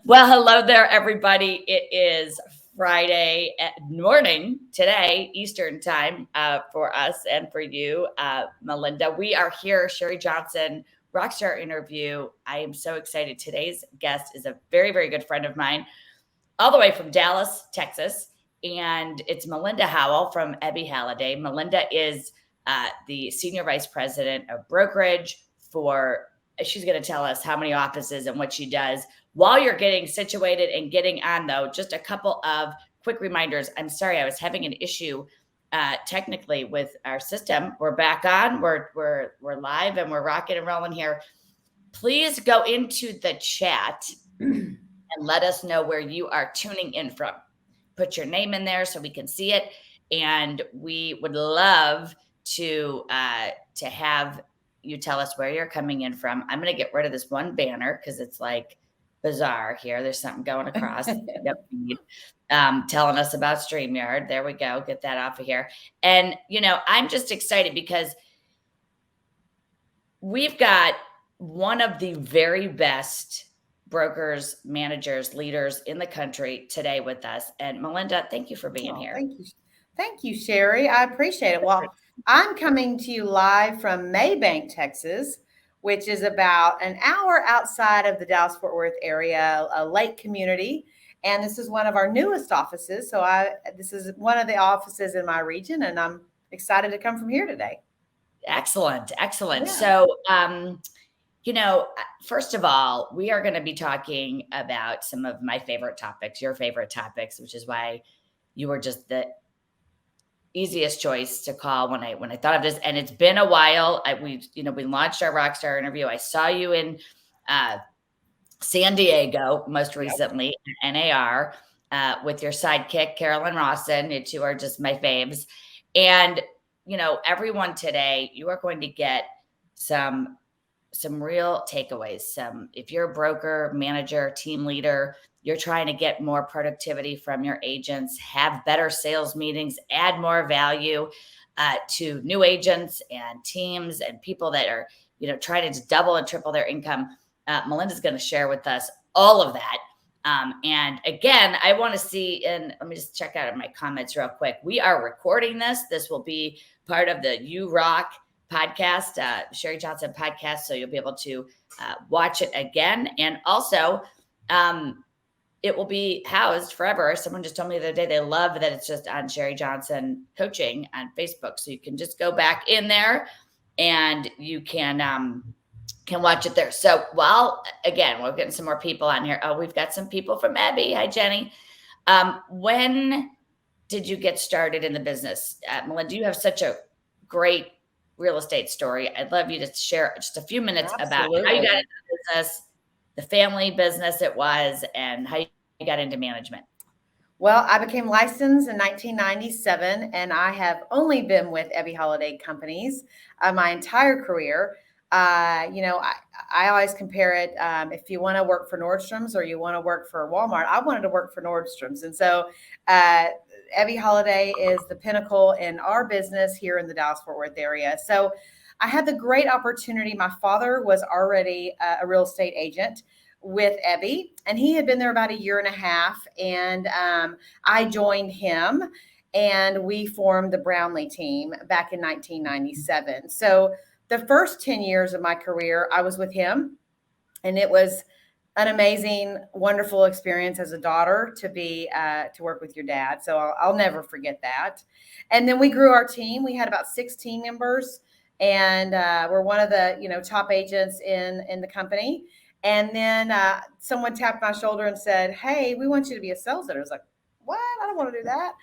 Well, hello there, everybody. It is Friday morning today, Eastern time for us and for you, Melinda. We are here, Sherri Johnson, Rockstar interview. I am so excited. Today's guest is a very, very good friend of mine, all the way from Dallas, Texas. And it's Malinda Howell from Ebby Halliday. Melinda is the Senior Vice President of Brokerage for, she's going to tell us how many offices and what she does. While you're getting situated and getting on, though, just a couple of quick reminders. I'm sorry, I was having an issue technically with our system. We're back on. We're live and we're rocking and rolling here. Please go into the chat and let us know where you are tuning in from. Put your name in there so we can see it, and we would love to have you tell us where you're coming in from. I'm going to get rid of this one banner because it's like bizarre here. There's something going across. Telling us about StreamYard. There we go. Get that off of here. And, I'm just excited because we've got one of the very best brokers, managers, leaders in the country today with us. And Malinda, thank you for being here. Thank you. Thank you, Sherri. I appreciate it. Well, I'm coming to you live from Maybank, Texas, which is about an hour outside of the Dallas-Fort Worth area, a lake community. And this is one of our newest offices. So this is one of the offices in my region, and I'm excited to come from here today. Excellent. Excellent. Yeah. So, first of all, we are going to be talking about some of my favorite topics, your favorite topics, which is why you were just the easiest choice to call when I thought of this. And it's been a while. We launched our Rockstar interview. I saw you in San Diego most recently, NAR, with your sidekick, Carolyn Rawson. You two are just my faves. And, everyone today, you are going to get some real takeaways. If you're a broker, manager, team leader, you're trying to get more productivity from your agents, have better sales meetings, add more value to new agents and teams and people that are, trying to double and triple their income. Melinda's going to share with us all of that. And again, I want to see, and let me just check out my comments real quick. We are recording this. This will be part of the You Rock podcast, Sherri Johnson podcast. So you'll be able to watch it again. And also, it will be housed forever. Someone just told me the other day they love that it's just on Sherri Johnson Coaching on Facebook. So you can just go back in there and you can watch it there. So again, we're getting some more people on here. Oh, we've got some people from Ebby. Hi, Jenny. When did you get started in the business? Melinda, you have such a great real estate story. I'd love you to share just a few minutes about how you got into the business, the family business it was, and how you got into management. Well, I became licensed in 1997, and I have only been with Ebby Halliday Companies my entire career. I always compare it. If you want to work for Nordstrom's or you want to work for Walmart, I wanted to work for Nordstrom's. And so Ebby Halliday is the pinnacle in our business here in the Dallas-Fort Worth area. So I had the great opportunity. My father was already a real estate agent with Ebby, and he had been there about a year and a half. And I joined him, and we formed the Brownlee team back in 1997. So the first 10 years of my career, I was with him, and it was an amazing, wonderful experience as a daughter to work with your dad. So I'll never forget that. And then we grew our team. We had about 16 members, and we're one of the top agents in the company. And then someone tapped my shoulder and said, "Hey, we want you to be a sales leader." I was like, "What? I don't want to do that."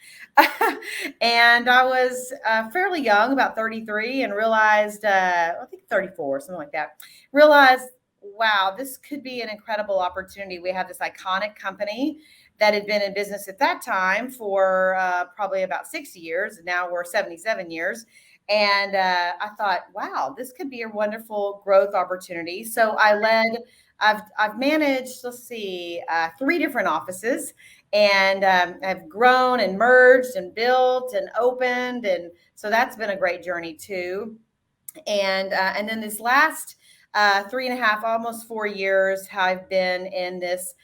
And I was fairly young, about 33, and realized, I think 34, something like that, realized, wow, this could be an incredible opportunity. We have this iconic company that had been in business at that time for probably about 60 years. And now we're 77 years. And I thought, wow, this could be a wonderful growth opportunity. So I've managed, 3 different offices, and I've grown and merged and built and opened. And so that's been a great journey too. And then this last 3.5, almost 4 years, I've been in this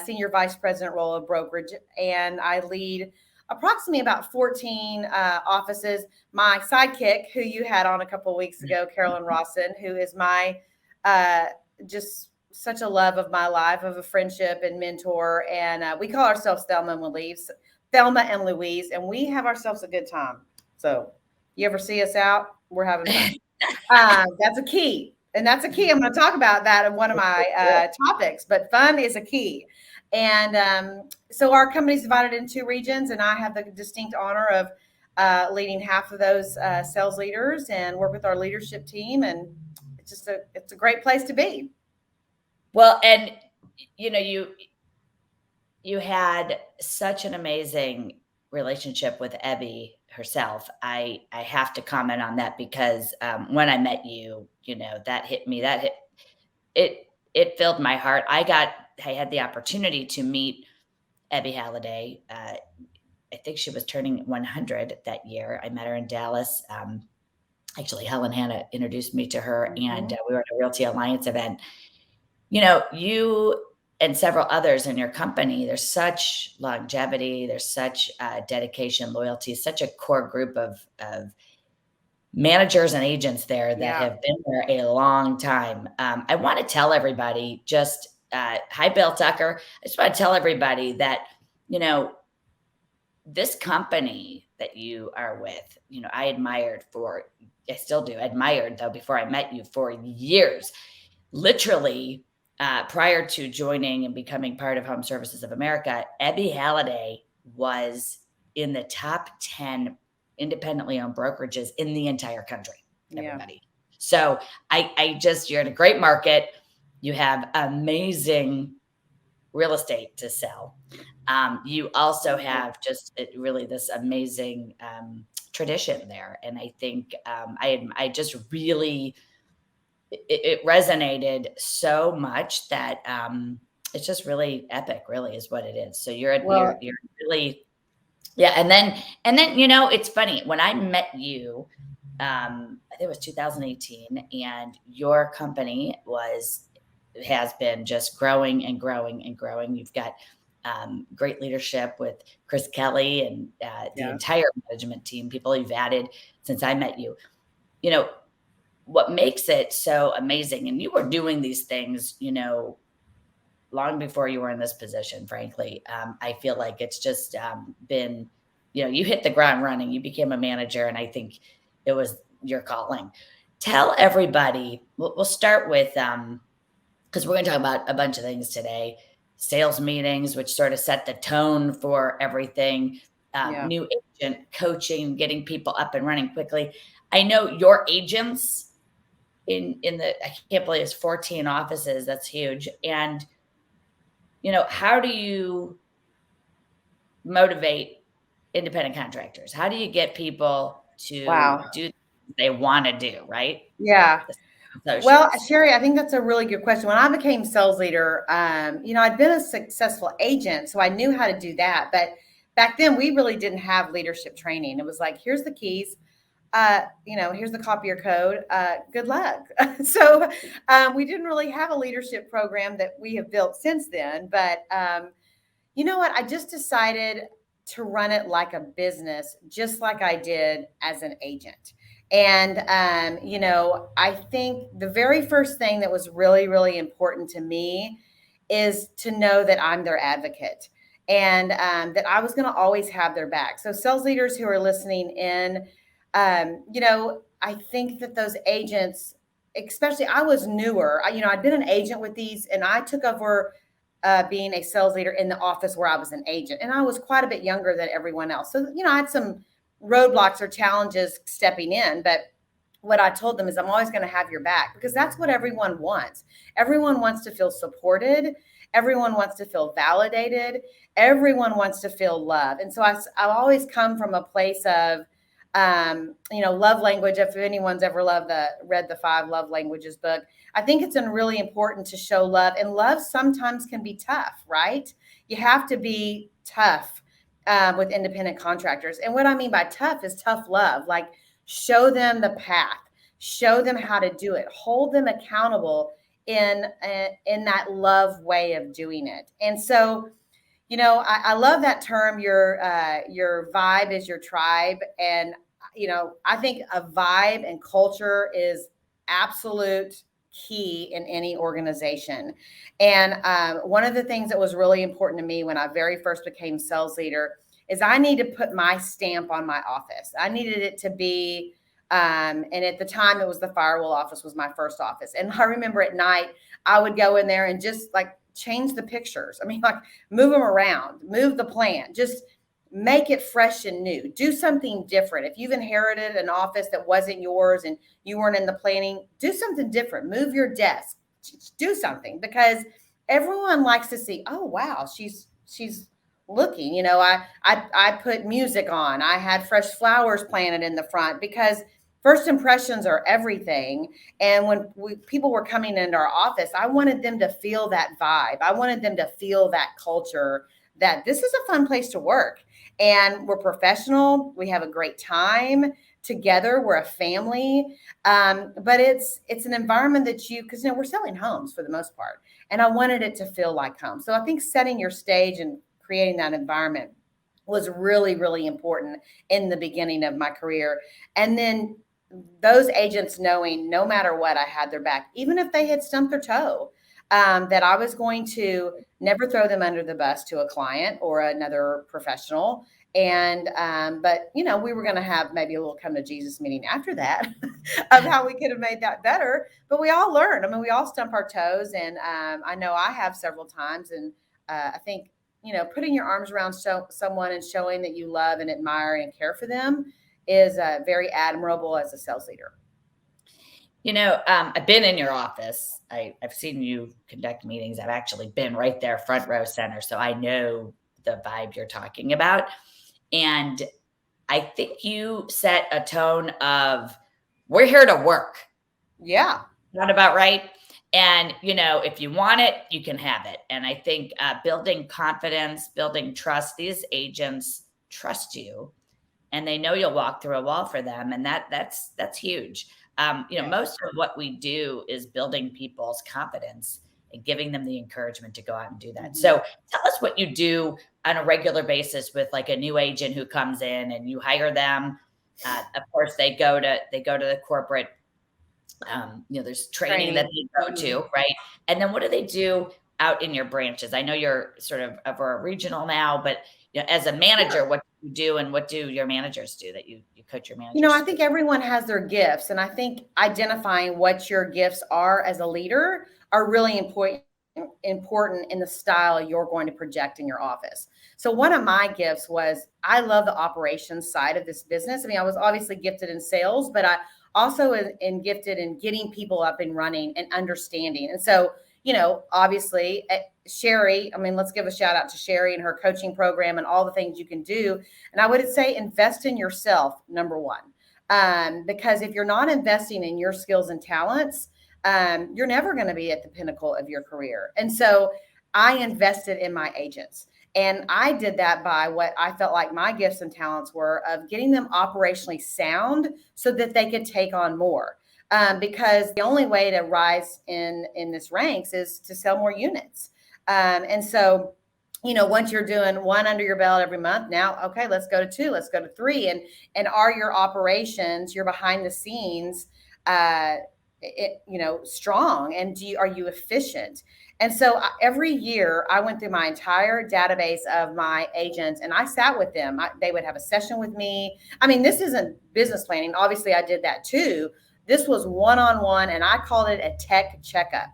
senior vice president role of brokerage, and I lead approximately about 14 offices. My sidekick, who you had on a couple of weeks ago, Carolyn Rawson, who is my just such a love of my life, of a friendship and mentor. And we call ourselves Thelma and Louise, and we have ourselves a good time. So you ever see us out, we're having fun. That's a key. And that's a key. I'm going to talk about that in one of my topics, but fun is a key. And so our company is divided into 2 regions, and I have the distinct honor of leading half of those sales leaders and work with our leadership team. And it's a great place to be. Well, and you had such an amazing relationship with Ebby herself. I have to comment on that because when I met you, that hit me. It filled my heart. I had the opportunity to meet Ebby Halliday. I think she was turning 100 that year. I met her in Dallas. Actually, Helen Hanna introduced me to her, and we were at a Realty Alliance event. You and several others in your company, there's such longevity, there's such dedication, loyalty, such a core group of managers and agents there that have been there a long time. I want to tell everybody hi, Bill Tucker. I just want to tell everybody that, this company that you are with, I still do, admired though, before I met you for years, literally. Prior to joining and becoming part of Home Services of America, Ebby Halliday was in the top 10 independently owned brokerages in the entire country, everybody. So you're in a great market. You have amazing real estate to sell. You also have just really this amazing tradition there. And I think I just really, it resonated so much that it's just really epic, really is what it is. So you're really, And then, it's funny when I met you, I think it was 2018, and your company has been just growing and growing and growing. You've got great leadership with Chris Kelly and the entire management team, people you've added since I met you. What makes it so amazing, and you were doing these things, long before you were in this position, frankly. I feel like it's just been, you hit the ground running, you became a manager, and I think it was your calling. Tell everybody, we'll start with, because we're going to talk about a bunch of things today, sales meetings, which sort of set the tone for everything, new agent coaching, getting people up and running quickly. I know your agents, I can't believe it's 14 offices. That's huge. And, how do you motivate independent contractors? How do you get people to do what they want to do, right? Yeah. Well, Sherri, I think that's a really good question. When I became sales leader, I'd been a successful agent, so I knew how to do that. But back then we really didn't have leadership training. It was like, here's the keys. Here's the copy your code. Good luck. So we didn't really have a leadership program that we have built since then. But you know what? I just decided to run it like a business, just like I did as an agent. And, I think the very first thing that was really, really important to me is to know that I'm their advocate and that I was going to always have their back. So sales leaders who are listening in, I think that those agents, especially I was newer, I'd been an agent with these, and I took over being a sales leader in the office where I was an agent, and I was quite a bit younger than everyone else. So, I had some roadblocks or challenges stepping in, but what I told them is I'm always going to have your back, because that's what everyone wants. Everyone wants to feel supported. Everyone wants to feel validated. Everyone wants to feel love. And so I always come from a place of, love language. If anyone's ever read the 5 Love Languages book, I think it's really important to show love, and love sometimes can be tough, right? You have to be tough with independent contractors. And what I mean by tough is tough love, like show them the path, show them how to do it, hold them accountable in that love way of doing it. And so, I love that term. Your vibe is your tribe, and I think a vibe and culture is absolute key in any organization. And one of the things that was really important to me when I very first became sales leader is I need to put my stamp on my office. I needed it to be, and at the time it was the firewall office was my first office. And I remember at night I would go in there and just like change the pictures. I mean, like move them around, move the plant, just make it fresh and new. Do something different. If you've inherited an office that wasn't yours and you weren't in the planning, do something different. Move your desk, do something, because everyone likes to see, oh wow, she's looking. I put music on. I had fresh flowers planted in the front, because first impressions are everything. And when people were coming into our office, I wanted them to feel that vibe. I wanted them to feel that culture, that this is a fun place to work. And we're professional. We have a great time together. We're a family. But it's an environment that because we're selling homes for the most part. And I wanted it to feel like home. So I think setting your stage and creating that environment was really, really important in the beginning of my career. And then those agents knowing no matter what, I had their back, even if they had stumped their toe, that I was going to never throw them under the bus to a client or another professional. And, but we were going to have maybe a little come to Jesus meeting after that of how we could have made that better. But we all learned. I mean, we all stump our toes. And I know I have several times. And I think, putting your arms around someone and showing that you love and admire and care for them is very admirable as a sales leader. I've been in your office. I've seen you conduct meetings. I've actually been right there, front row center. So I know the vibe you're talking about. And I think you set a tone of, we're here to work. Yeah. Not about right. And, if you want it, you can have it. And I think building confidence, building trust, these agents trust you and they know you'll walk through a wall for them. And that's huge. Most of what we do is building people's confidence and giving them the encouragement to go out and do that. Mm-hmm. So tell us what you do on a regular basis with like a new agent who comes in and you hire them. Of course, they go to the corporate, there's training that they go to, right? And then what do they do out in your branches? I know you're sort of over a regional now, but as a manager, what do you do and what do your managers do that you coach your managers? I think everyone has their gifts. And I think identifying what your gifts are as a leader are really important in the style you're going to project in your office. So one of my gifts was I love the operations side of this business. I mean, I was obviously gifted in sales, but I also am gifted in getting people up and running and understanding. And so, obviously Sherri, I mean, let's give a shout out to Sherri and her coaching program and all the things you can do. And I would say invest in yourself, number one, because if you're not investing in your skills and talents, you're never going to be at the pinnacle of your career. And so I invested in my agents. And I did that by what I felt like my gifts and talents were of getting them operationally sound so that they could take on more. Because the only way to rise in this ranks is to sell more units. And so, once you're doing one under your belt every month, now, okay, let's go to 2, let's go to 3. And are your operations, your behind the scenes, strong, and are you efficient? And so every year I went through my entire database of my agents and I sat with them. They would have a session with me. I mean, this isn't business planning. Obviously I did that too. This was one-on-one and I called it a tech checkup.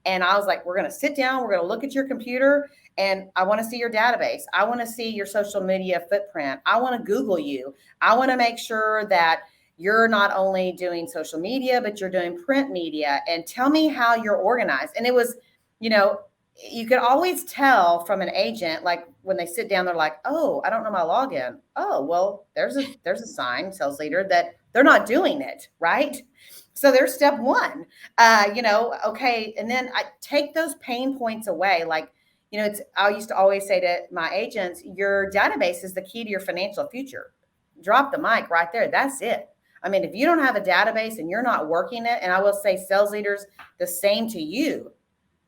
And I was like, we're going to sit down. We're going to look at your computer and I want to see your database. I want to see your social media footprint. I want to Google you. I want to make sure that you're not only doing social media, but you're doing print media, and tell me how you're organized. And it was, you could always tell from an agent, like when they sit down, they're like, oh, I don't know my login. Oh, well, there's a sign, sales leader, that they're not doing it, right? So there's step one, okay. And then I take those pain points away. Like, I used to always say to my agents, your database is the key to your financial future. Drop the mic right there. That's it. I mean, if you don't have a database and you're not working it, and I will say sales leaders, the same to you.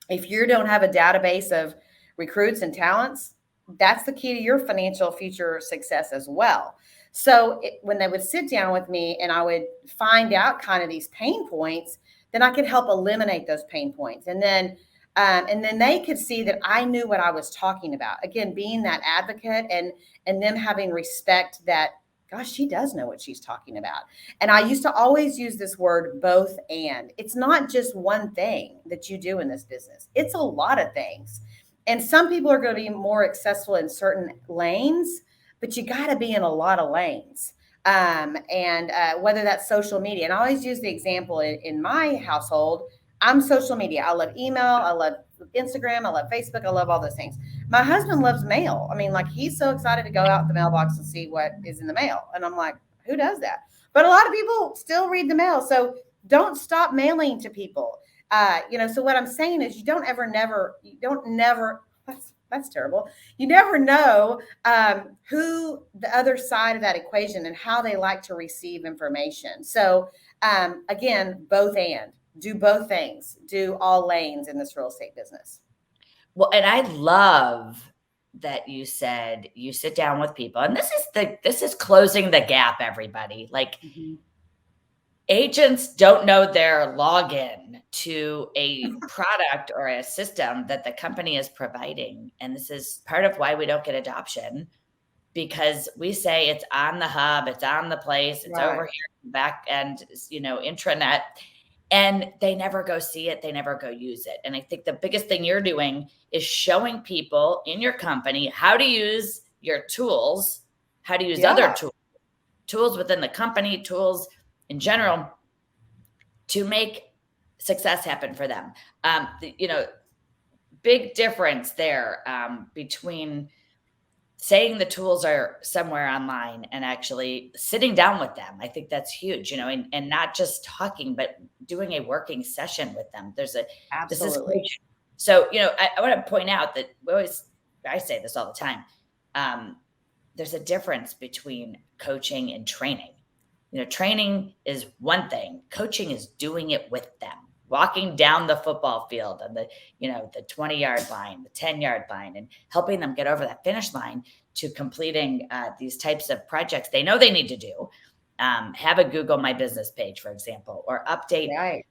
If you don't have a database of recruits and talents, that's the key to your financial future success as well. So when they would sit down with me and I would find out kind of these pain points, then I could help eliminate those pain points. And then they could see that I knew what I was talking about. Again, being that advocate and them having respect that, gosh, she does know what she's talking about. And I used to always use this word both and. It's not just one thing that you do in this business. It's a lot of things. And some people are going to be more successful in certain lanes, but you got to be in a lot of lanes. Whether that's social media, and I always use the example in my household, I'm social media. I love email. I love Instagram. I love Facebook. I love all those things. My husband loves mail. I mean, like, he's so excited to go out the mailbox and see what is in the mail. And I'm like, who does that? But a lot of people still read the mail. So don't stop mailing to people. So what I'm saying is you don't never, that's terrible. You never know who the other side of that equation and how they like to receive information. So again, both and. Do both things. Do all lanes in this real estate business. Well, and I love that you said you sit down with people, and this is closing the gap, everybody. Like, agents don't know their login to a product or a system that the company is providing. And this is part of why we don't get adoption, because we say it's on the hub, it's on the place, it's over here, back end, intranet. And they never go see it. They never go use it. And I think the biggest thing you're doing is showing people in your company how to use your tools, how to use other tools within the company, tools in general, to make success happen for them. Big difference there between saying the tools are somewhere online and actually sitting down with them. I think that's huge, and not just talking, but doing a working session with them. Absolutely. So, I want to point out that I say this all the time. There's a difference between coaching and training. Training is one thing. Coaching is doing it with them, walking down the football field and the 20-yard line, the 10-yard line, and helping them get over that finish line to completing these types of projects they know they need to do. Have a Google My Business page, for example, or update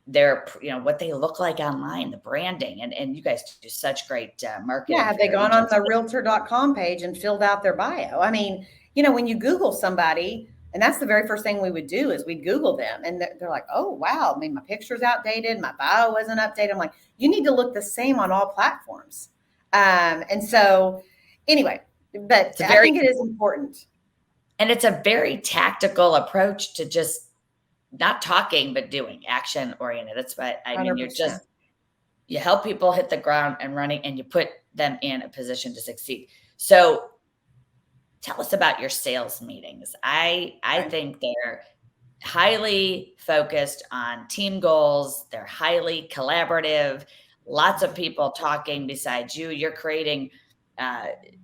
their, what they look like online, the branding. And you guys do such great marketing. Yeah, have they gone on the realtor.com page and filled out their bio? I mean, when you Google somebody, and that's the very first thing we would do, is we'd Google them. And they're like, oh, wow, I mean, my picture's outdated. My bio wasn't updated. I'm like, you need to look the same on all platforms. And so anyway, but I think it is important. And it's a very tactical approach to just not talking, but doing, action oriented. That's what I mean. 100%. You help people hit the ground and running, and you put them in a position to succeed. So tell us about your sales meetings. I think they're highly focused on team goals. They're highly collaborative. Lots of people talking besides you. You're creating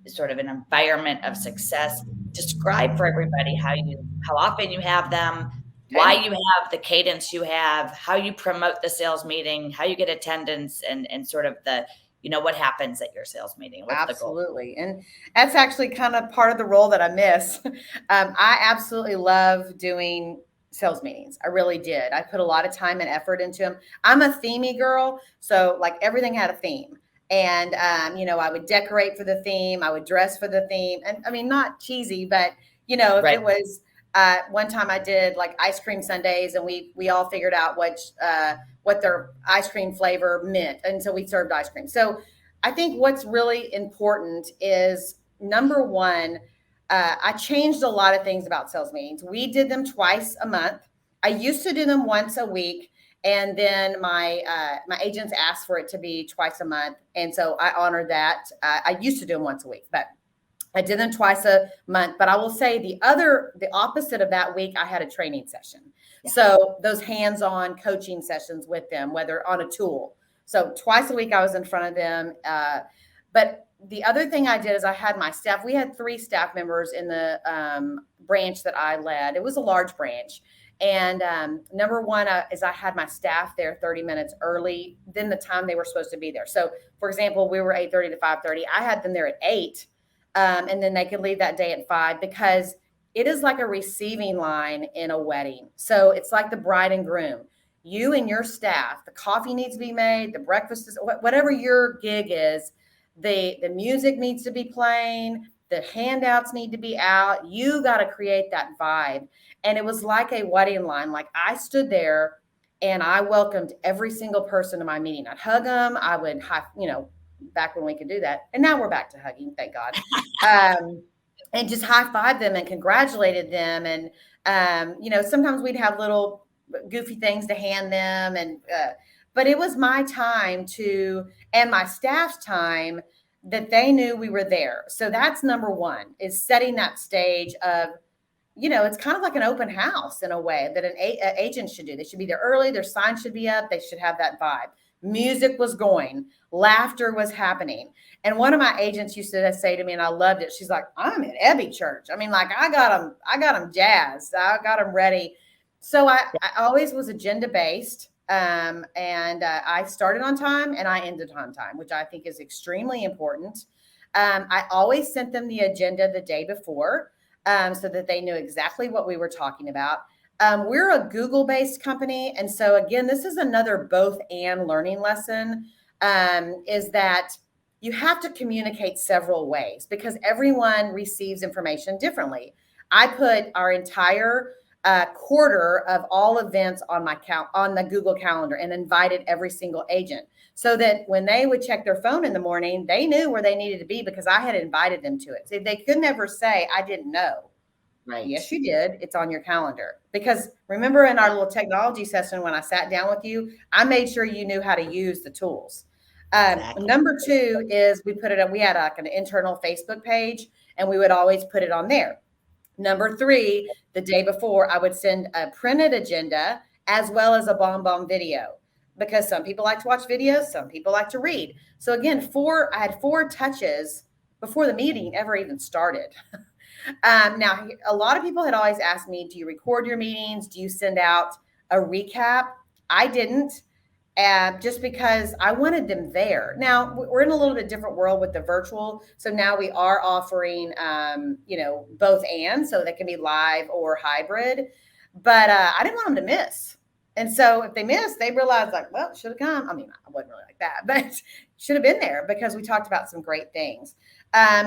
sort of an environment of success. Describe for everybody how often you have them, why you have the cadence you have, how you promote the sales meeting, how you get attendance, and sort of the what happens at your sales meeting. What's Absolutely. The goal? And that's actually kind of part of the role that I miss. I absolutely love doing sales meetings. I really did. I put a lot of time and effort into them. I'm a themey girl. So like everything had a theme. And, I would decorate for the theme. I would dress for the theme. And I mean, not cheesy, but, if it was one time I did like ice cream sundaes, and we all figured out what their ice cream flavor meant. And so we served ice cream. So I think what's really important is, number one, I changed a lot of things about sales meetings. We did them twice a month. I used to do them once a week. And then my agents asked for it to be twice a month. And so I honored that. I used to do them once a week, but I did them twice a month. But I will say the opposite of that week, I had a training session. Yeah. So those hands-on coaching sessions with them, whether on a tool. So twice a week I was in front of them. But the other thing I did is I had my staff. We had 3 staff members in the branch that I led. It was a large branch. And number one is I had my staff there 30 minutes early than the time they were supposed to be there. So, for example, we were 8:30 to 5:30. I had them there at 8, and then they could leave that day at 5, because it is like a receiving line in a wedding. So it's like the bride and groom. You and your staff, the coffee needs to be made, the breakfast is whatever your gig is, the music needs to be playing, the handouts need to be out. You got to create that vibe. And it was like a wedding line. Like, I stood there and I welcomed every single person to my meeting. I'd hug them. I would back when we could do that. And now we're back to hugging, thank God. And just high five them and congratulated them. And, sometimes we'd have little goofy things to hand them. But it was my time and my staff's time, that they knew we were there. So that's number one, is setting that stage of, it's kind of like an open house in a way that an agent should do. They should be there early. Their sign should be up. They should have that vibe. Music was going, laughter was happening. And one of my agents used to say to me, and I loved it, she's like, I'm at Ebby Church. I mean, like, I got them jazzed. I got them ready. So I always was agenda based. And I started on time and I ended on time, which I think is extremely important. I always sent them the agenda the day before, so that they knew exactly what we were talking about. We're a Google-based company. And so again, this is another both and learning lesson, is that you have to communicate several ways, because everyone receives information differently. I put our entire quarter of all events on on the Google Calendar and invited every single agent, so that when they would check their phone in the morning, they knew where they needed to be, because I had invited them to it. So they could never say, I didn't know. Right. Yes, you did. It's on your calendar. Because remember, in our little technology session, when I sat down with you, I made sure you knew how to use the tools. Exactly. Number 2 is we put it up. We had like an internal Facebook page, and we would always put it on there. Number 3, the day before, I would send a printed agenda as well as a bomb video, because some people like to watch videos, some people like to read. So again, I had 4 touches before the meeting ever even started. Now, a lot of people had always asked me, do you record your meetings? Do you send out a recap? I didn't. Just because I wanted them there. Now, we're in a little bit different world with the virtual. So now we are offering, both and, so they can be live or hybrid. But I didn't want them to miss. And so if they missed, they realized, like, well, should have come. I mean, I wasn't really like that, but should have been there, because we talked about some great things.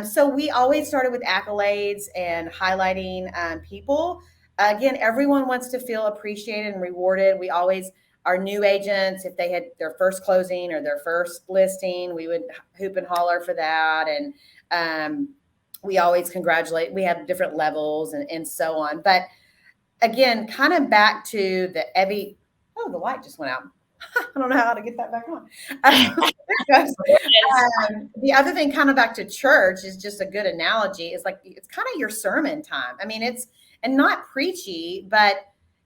So we always started with accolades and highlighting people. Again, everyone wants to feel appreciated and rewarded. We always, our new agents, if they had their first closing or their first listing, we would hoop and holler for that. And we always congratulate. We have different levels and so on. But again, kind of back to the Ebby. Oh, the light just went out. I don't know how to get that back on. The other thing, kind of back to church, is just a good analogy. Is like, it's kind of your sermon time. I mean, and not preachy, but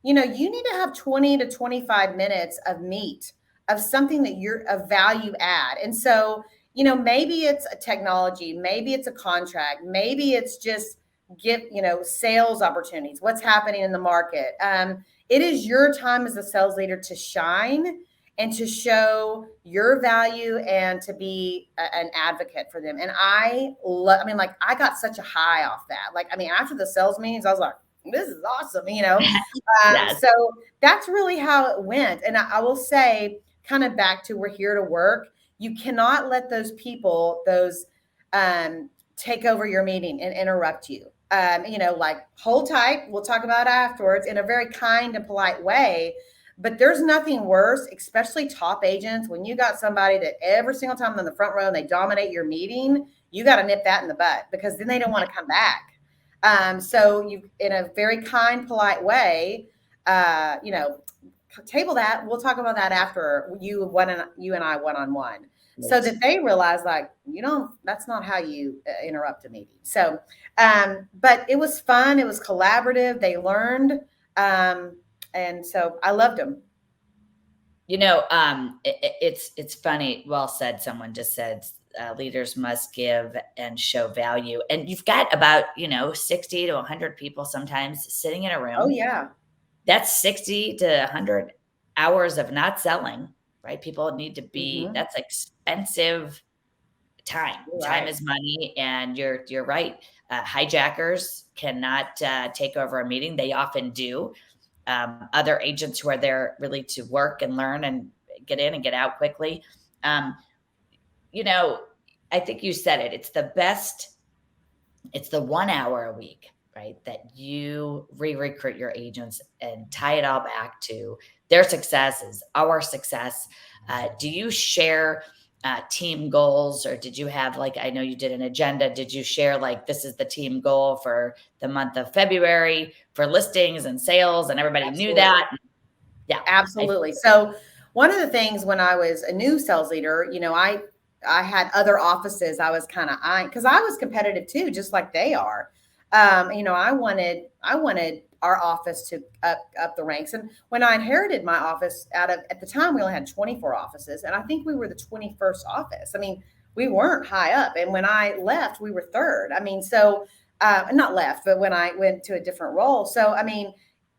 you need to have 20 to 25 minutes of meat, of something that you're a value add. And so, maybe it's a technology, maybe it's a contract, maybe it's just sales opportunities, what's happening in the market. It is your time as a sales leader to shine and to show your value and to be an advocate for them. And I got such a high off that. After the sales meetings, I was like, this is awesome, Yes. So that's really how it went. And I will say, kind of back to, we're here to work. You cannot let those people, take over your meeting and interrupt you. Hold tight. We'll talk about it afterwards, in a very kind and polite way. But there's nothing worse, especially top agents, when you got somebody that every single time they're in the front row and they dominate your meeting, you got to nip that in the butt, because then they don't want to come back. So you, in a very kind, polite way, table that. We'll talk about that after you and I one-on-one. Yes. So that they realize, like, that's not how you interrupt a meeting. So, but it was fun. It was collaborative. They learned. And so I loved them. It's funny. Well said. Someone just said, leaders must give and show value. And you've got about, 60 to 100 people sometimes sitting in a room. Oh, yeah. That's 60 to 100 hours of not selling, right? People need to be, that's expensive time. You're Time right. is money. And you're right. Hijackers cannot take over a meeting. They often do. Other agents who are there really to work and learn and get in and get out quickly. Um, I think you said it. It's the 1 hour a week, right? That you re-recruit your agents and tie it all back to their success is our success. Do you share team goals, or did you have, like, I know you did an agenda. Did you share, like, this is the team goal for the month of February for listings and sales, and everybody knew Absolutely. that? Yeah. Absolutely. So one of the things when I was a new sales leader, I had other offices I was kind of eyeing because I was competitive too, just like they are. I wanted our office to up the ranks. And when I inherited my office at the time, we only had 24 offices, and I think we were the 21st office. I mean, we weren't high up. And when I left, we were third. I mean, so not left, but when I went to a different role. So, I mean,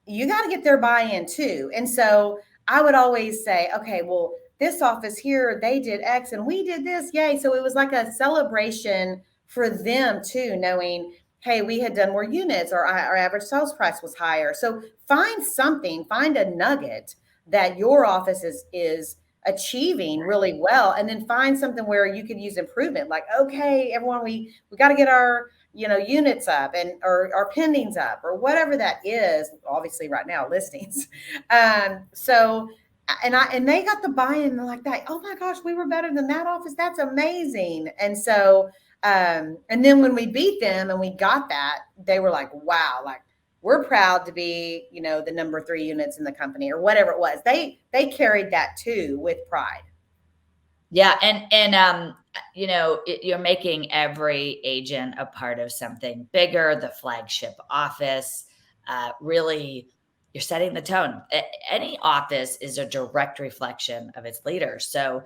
you got to get their buy-in too. And so I would always say, okay, well, this office here, they did X and we did this. Yay. So it was like a celebration for them too, knowing, hey, we had done more units, or our average sales price was higher. So find a nugget that your office is achieving really well, and then find something where you could use improvement. Like, okay, everyone, we got to get our units up, and or our pendings up, or whatever that is. Obviously right now, listings. So and they got the buy-in like that. Oh my gosh, we were better than that office. That's amazing. And so and then when we beat them and we got that, they were like, wow, like, we're proud to be, the number 3 units in the company, or whatever it was. They carried that too with pride. Yeah. And you're making every agent a part of something bigger, the flagship office. Really, you're setting the tone. Any office is a direct reflection of its leaders. So,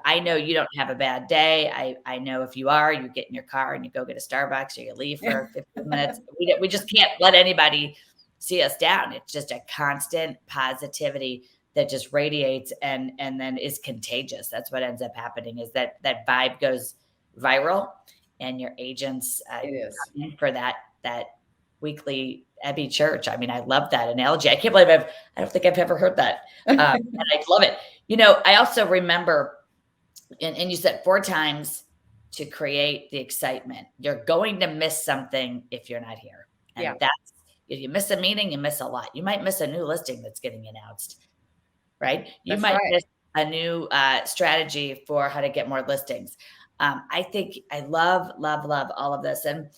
I know you don't have a bad day. I know if you are, you get in your car and you go get a Starbucks, or you leave for 15 minutes. We just can't let anybody see us down. It's just a constant positivity that just radiates and then is contagious. That's what ends up happening, is that vibe goes viral, and your agents It is. come in for that weekly Ebby church. I mean, I love that analogy. I can't believe I don't think I've ever heard that. And I love it. I also remember, and you said 4 times to create the excitement. You're going to miss something if you're not here. And that's, if you miss a meeting, you miss a lot. You might miss a new listing that's getting announced, right? You might miss a new strategy for how to get more listings. I think I love, love, love all of this. And,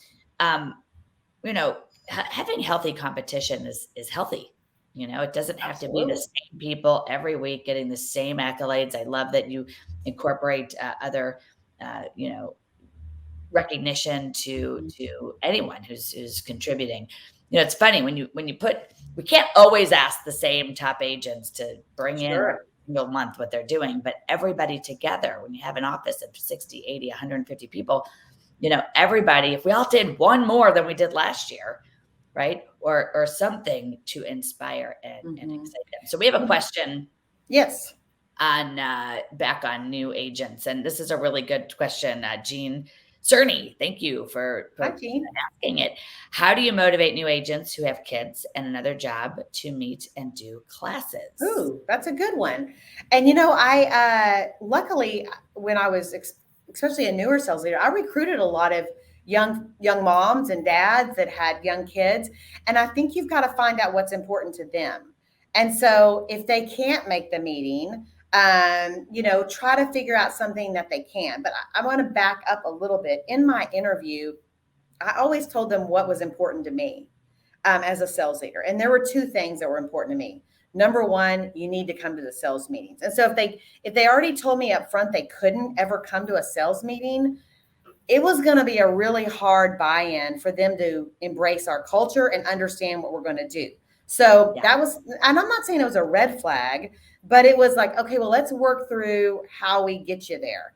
having healthy competition is healthy. It doesn't have to be the same people every week getting the same accolades. I love that you incorporate other, recognition to anyone who's contributing. It's funny when you we can't always ask the same top agents to bring in every single month what they're doing, but everybody together, when you have an office of 60, 80, 150 people, everybody, if we all did one more than we did last year, right? Or something to inspire and excite them. So we have a question. Yes. On back on new agents. And this is a really good question. Jean Cerny, thank you for asking it. How do you motivate new agents who have kids and another job to meet and do classes? Ooh, that's a good one. And I luckily, when I was especially a newer sales leader, I recruited a lot of young moms and dads that had young kids. And I think you've got to find out what's important to them. And so if they can't make the meeting, try to figure out something that they can. But I want to back up a little bit. In my interview, I always told them what was important to me as a sales leader. And there were 2 things that were important to me. Number 1, you need to come to the sales meetings. And so if they already told me up front they couldn't ever come to a sales meeting, it was going to be a really hard buy-in for them to embrace our culture and understand what we're going to do. So that was, and I'm not saying it was a red flag, but it was like, okay, well, let's work through how we get you there.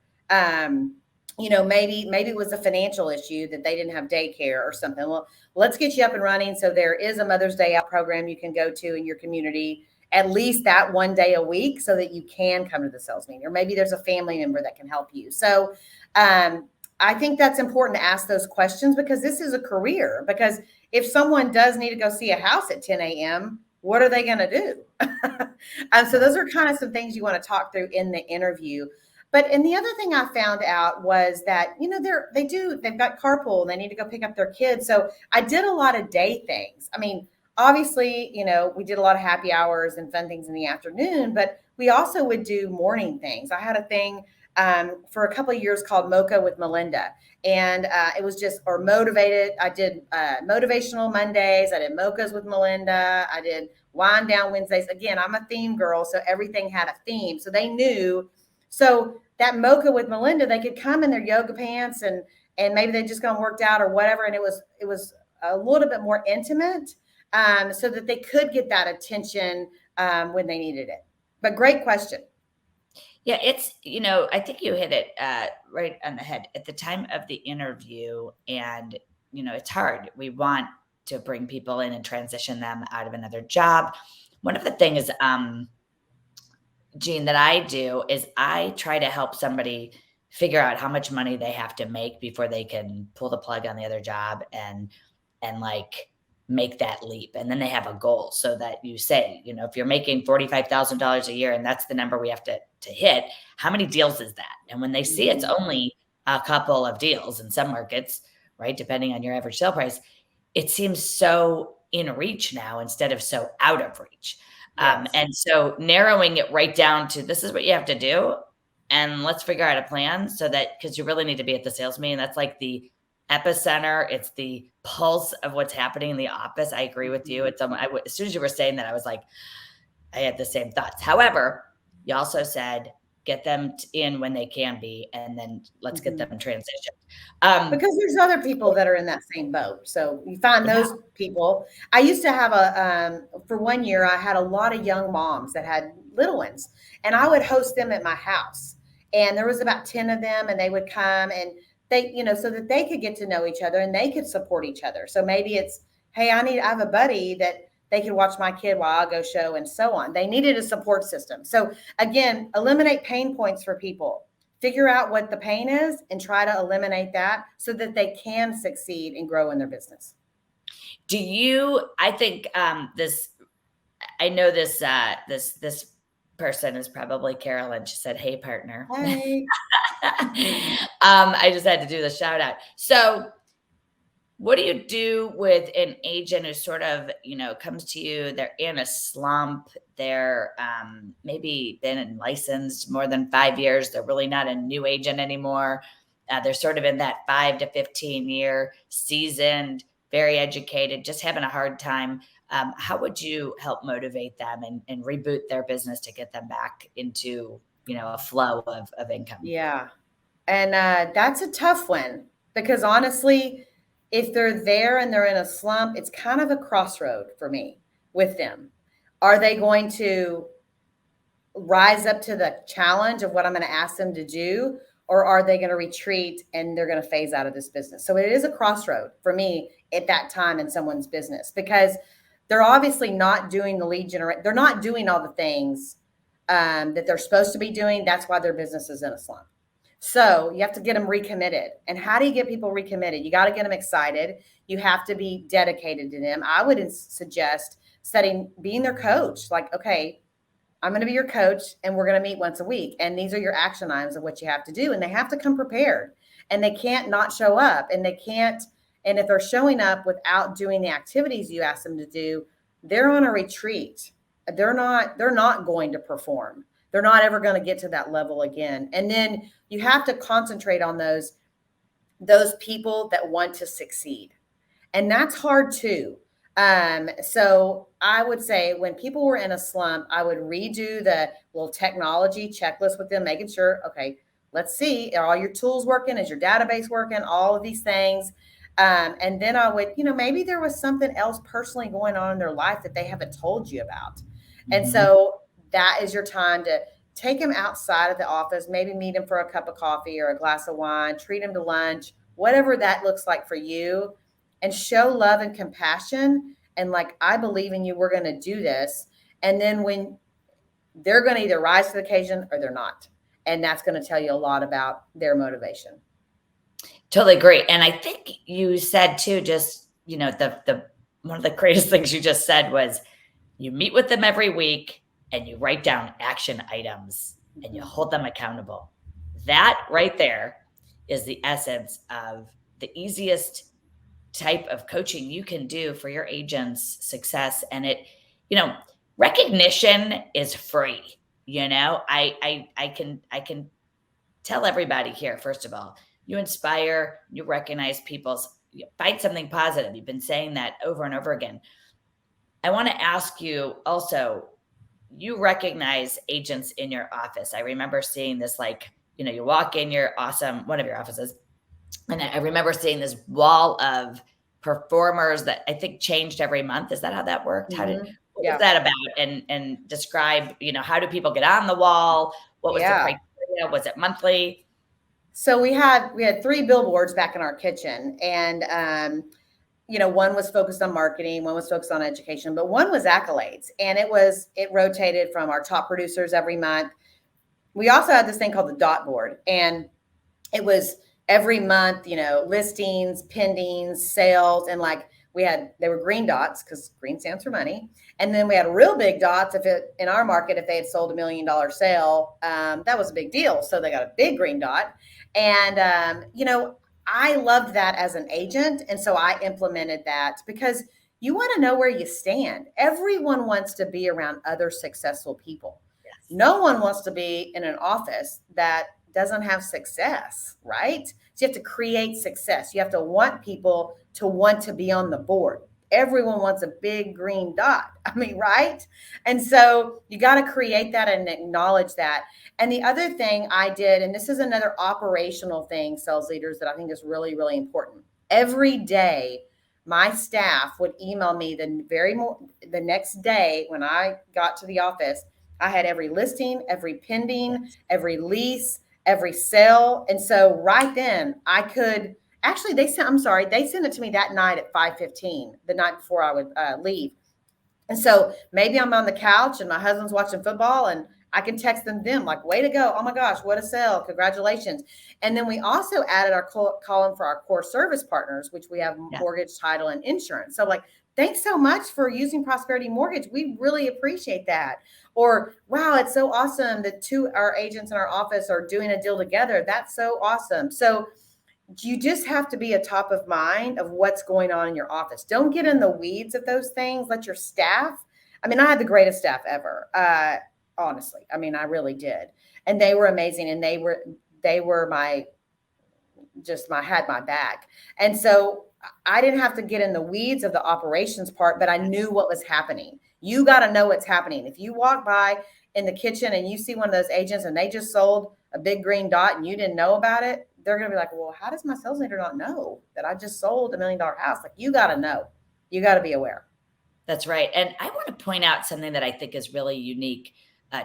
maybe it was a financial issue that they didn't have daycare or something. Well, let's get you up and running. So there is a Mother's Day out program you can go to in your community at least that one day a week so that you can come to the sales meeting, or maybe there's a family member that can help you. So I think that's important to ask those questions, because this is a career. Because if someone does need to go see a house at 10 a.m., what are they going to do? So those are kind of some things you want to talk through in the interview. And the other thing I found out was that, they've got carpool and they need to go pick up their kids. So I did a lot of day things. I mean, obviously, we did a lot of happy hours and fun things in the afternoon, but we also would do morning things. I had a thing for a couple of years called Mocha with Malinda. And it was just, or motivated. I did motivational Mondays. I did mochas with Malinda. I did wind down Wednesdays. Again, I'm a theme girl, so everything had a theme. So they knew. So that mocha with Malinda, they could come in their yoga pants and maybe they just gone worked out or whatever. And it was a little bit more intimate, so that they could get that attention when they needed it. But great question. Yeah, it's, I think you hit it right on the head at the time of the interview. And, it's hard. We want to bring people in and transition them out of another job. One of the things, Jean, that I do is I try to help somebody figure out how much money they have to make before they can pull the plug on the other job and like make that leap. And then they have a goal, so that you say, if you're making $45,000 a year and that's the number we have to hit, how many deals is that? And when they see it's only a couple of deals in some markets, right, depending on your average sale price, it seems so in reach now instead of so out of reach. Yes. And so narrowing it right down to, this is what you have to do, and let's figure out a plan, so that, because you really need to be at the sales meeting. That's like the epicenter. It's the pulse of what's happening in the office. I agree with you. It's as soon as you were saying that, I was like, I had the same thoughts. However, you also said, get them in when they can be, and then let's get them transitioned. Because there's other people that are in that same boat. So you find those people. I used to have for 1 year, I had a lot of young moms that had little ones, and I would host them at my house. And there was about 10 of them, and they would come, and they, so that they could get to know each other and they could support each other. So maybe it's, hey, I have a buddy that they could watch my kid while I go show, and so on. They needed a support system. So again, eliminate pain points for people. Figure out what the pain is and try to eliminate that so that they can succeed and grow in their business. I think I know this person is probably Carolyn. She said, "Hey, partner." Hey. I just had to do the shout out. So what do you do with an agent who sort of, comes to you, they're in a slump, they're maybe been licensed more than 5 years, they're really not a new agent anymore, they're sort of in that 5 to 15 year, seasoned, very educated, just having a hard time. How would you help motivate them and reboot their business to get them back into, a flow of income? Yeah. And that's a tough one, because honestly, if they're there and they're in a slump, it's kind of a crossroad for me with them. Are they going to rise up to the challenge of what I'm going to ask them to do? Or are they going to retreat and they're going to phase out of this business? So it is a crossroad for me at that time in someone's business, because they're obviously not doing the lead generation. They're not doing all the things that they're supposed to be doing. That's why their business is in a slump. So you have to get them recommitted. And how do you get people recommitted? You got to get them excited. You have to be dedicated to them. I would suggest being their coach. Like, okay, I'm going to be your coach and we're going to meet once a week. And these are your action items of what you have to do. And they have to come prepared, and they can't not show up, and and if they're showing up without doing the activities you ask them to do, they're on a retreat. They're not going to perform. They're not ever going to get to that level again. And then you have to concentrate on those people that want to succeed. And that's hard too. So I would say when people were in a slump, I would redo the little technology checklist with them, making sure, okay, let's see, are all your tools working? Is your database working? All of these things. And then I would, maybe there was something else personally going on in their life that they haven't told you about. And so that is your time take them outside of the office, maybe meet them for a cup of coffee or a glass of wine, treat them to lunch, whatever that looks like for you, and show love and compassion. And like, I believe in you, we're going to do this. And then when they're going to either rise to the occasion or they're not. And that's going to tell you a lot about their motivation. Totally agree. And I think you said too, just, the one of the greatest things you just said was you meet with them every week and you write down action items and you hold them accountable. That right there is the essence of the easiest type of coaching you can do for your agent's success. And it, recognition is free. I can tell everybody here, first of all, you inspire, you recognize find something positive. You've been saying that over and over again. I want to ask you also, you recognize agents in your office. I remember seeing this, you walk in your one of your offices, and I remember seeing this wall of performers that I think changed every month. Is that how that worked? Mm-hmm. What was that about? And describe, how do people get on the wall? What was the criteria? Was it monthly? So we had 3 billboards back in our kitchen, and one was focused on marketing, one was focused on education, but one was accolades, and it rotated from our top producers every month. We also had this thing called the dot board, and it was every month, listings, pendings, sales, and they were green dots because green stands for money. And then we had real big dots in our market, if they had sold $1 million sale, that was a big deal. So they got a big green dot. And, I loved that as an agent. And so I implemented that because you want to know where you stand. Everyone wants to be around other successful people. Yes. No one wants to be in an office that doesn't have success, right? So you have to create success. You have to want people to want to be on the board. Everyone wants a big green dot. Right? And so you got to create that and acknowledge that. And the other thing I did, and this is another operational thing, sales leaders, that I think is really, really important. Every day, my staff would email me the next day when I got to the office. I had every listing, every pending, every lease, every sale. And so right then I could actually, they sent it to me that night at 5:15, the night before I would leave. And so maybe I'm on the couch and my husband's watching football, and I can text them like, way to go. Oh my gosh, what a sale. Congratulations. And then we also added our column for our core service partners, which we have mortgage, title, and insurance. So thanks so much for using Prosperity Mortgage. We really appreciate that. Or, wow, it's so awesome that our agents in our office are doing a deal together. That's so awesome. So you just have to be a top of mind of what's going on in your office. Don't get in the weeds of those things. Let your staff, I had the greatest staff ever. Honestly, I really did. And they were amazing. And they were had my back. And so I didn't have to get in the weeds of the operations part, but I knew what was happening. You got to know what's happening. If you walk by in the kitchen and you see one of those agents and they just sold a big green dot and you didn't know about it, they're going to be like, well, how does my sales leader not know that I just sold $1 million house? You got to know. You got to be aware. That's right. And I want to point out something that I think is really unique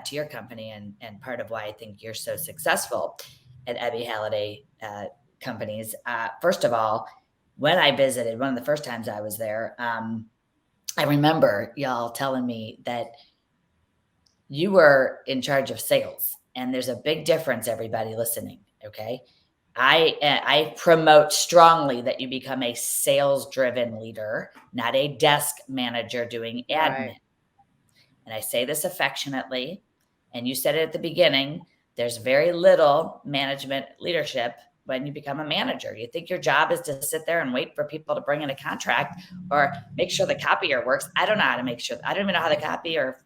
to your company and part of why I think you're so successful at Ebby Halliday Companies. First of all, when I visited, one of the first times I was there, I remember y'all telling me that you were in charge of sales, and there's a big difference, everybody listening. Okay. I promote strongly that you become a sales-driven leader, not a desk manager doing admin. Right. And I say this affectionately, and you said it at the beginning, there's very little management leadership when you become a manager. You think your job is to sit there and wait for people to bring in a contract or make sure the copier works. I don't know how to make sure. I don't even know how the copy or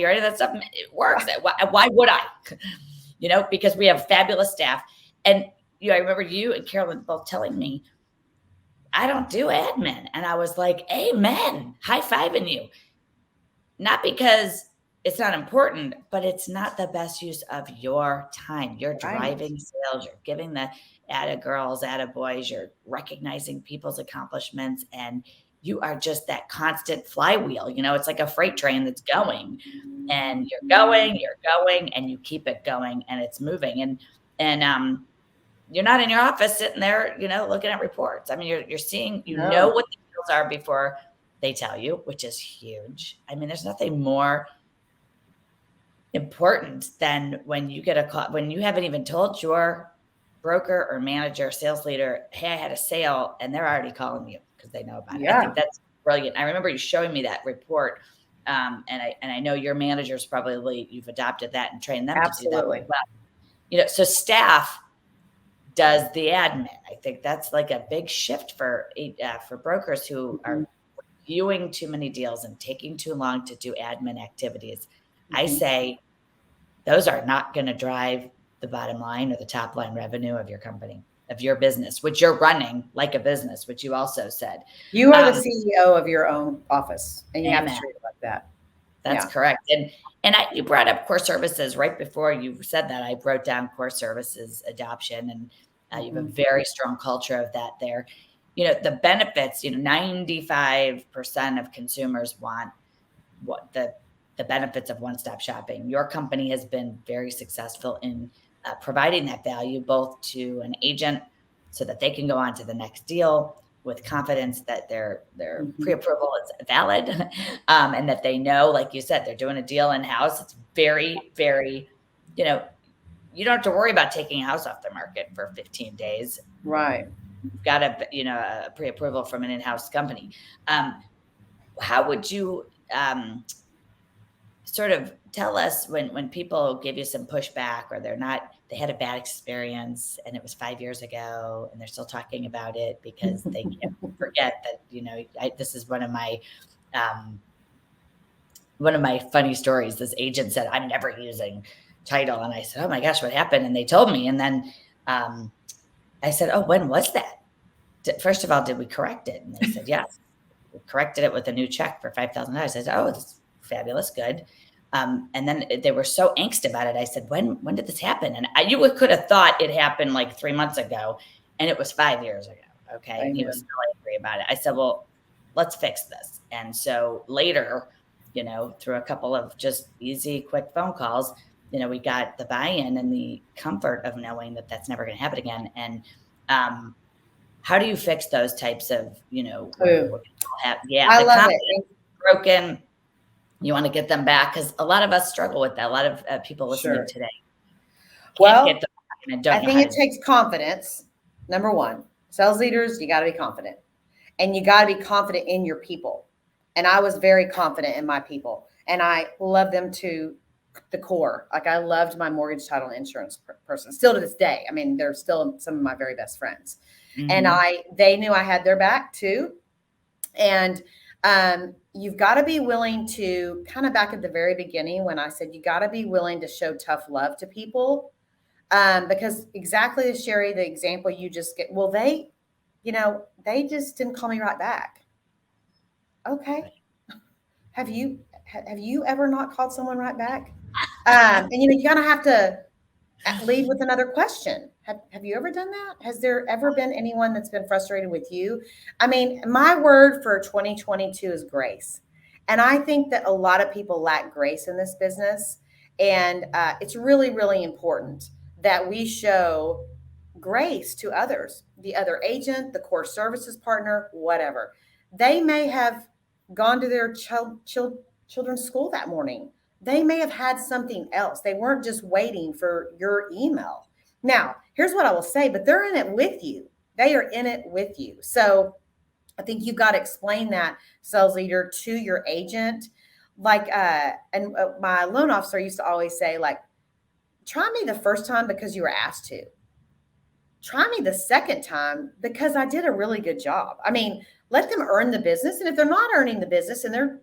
any of that stuff works. Why would I? Because we have fabulous staff. And I remember you and Carolyn both telling me, I don't do admin. And I was like, amen, high-fiving you. Not because it's not important, but it's not the best use of your time. You're driving sales. You're giving the atta girls, atta boys. You're recognizing people's accomplishments, and you are just that constant flywheel. It's like a freight train that's going, and you're going, and you keep it going, and it's moving. And you're not in your office sitting there, looking at reports. I mean, you're seeing, No. what the deals are before they tell you, which is huge. I mean, there's nothing more important than when you get a call, when you haven't even told your broker or manager, sales leader, hey, I had a sale, and they're already calling you because they know about it. I think that's brilliant. I remember you showing me that report. And I know your managers probably, you've adopted that and trained them to do that as well. So staff does the admin. I think that's like a big shift for brokers who are viewing too many deals and taking too long to do admin activities. I say those are not going to drive the bottom line or the top line revenue of your company, of your business, which you're running like a business, which you also said. You are the CEO of your own office, and you have to treat it like that. That's correct. And you brought up core services right before you said that. I wrote down core services adoption, and you have a very strong culture of that there. The benefits, 95% of consumers want what the benefits of one-stop shopping. Your company has been very successful in providing that value, both to an agent so that they can go on to the next deal with confidence that their pre-approval is valid, and that they know, like you said, they're doing a deal in-house. It's very, very, you don't have to worry about taking a house off the market for 15 days. Right. You've got a pre-approval from an in-house company. How would you sort of tell us when people give you some pushback, or they had a bad experience and it was 5 years ago and they're still talking about it because they can't forget that, this is one of my funny stories. This agent said, I'm never using title. And I said, oh my gosh, what happened? And they told me. And then I said, oh, when was that? First of all, did we correct it? And they said, yes, we corrected it with a new check for $5,000. I said, oh, that's fabulous. Good. And then they were so angsty about it. I said, when did this happen? And you could have thought it happened like 3 months ago, and it was 5 years ago. Okay. And he was still angry about it. I said, well, let's fix this. And so later, through a couple of just easy, quick phone calls, we got the buy-in and the comfort of knowing that that's never going to happen again. And how do you fix those types of, I love it. Broken. You want to get them back, because a lot of us struggle with that. A lot of people listening today. Well, I think it takes confidence. Number one, sales leaders, you got to be confident, and you got to be confident in your people. And I was very confident in my people, and I love them to the core. Like, I loved my mortgage, title, and insurance person still to this day. I mean, they're still some of my very best friends, and they knew I had their back too. And you've got to be willing to, kind of back at the very beginning when I said you got to be willing to show tough love to people, because exactly as Sherri, the example you just get, well, they just didn't call me right back. Okay. Have you ever not called someone right back? And you gotta have to lead with another question. Have you ever done that? Has there ever been anyone that's been frustrated with you? I mean, my word for 2022 is grace. And I think that a lot of people lack grace in this business. And it's really, really important that we show grace to others, the other agent, the core services partner, whatever. They may have gone to their children's school that morning. They may have had something else. They weren't just waiting for your email. Now, here's what I will say, but they're in it with you. They are in it with you. So I think you've got to explain that, sales leader, to your agent. Like, and my loan officer used to always say, like, try me the first time because you were asked to. Try me the second time because I did a really good job. I mean, let them earn the business. And if they're not earning the business and they're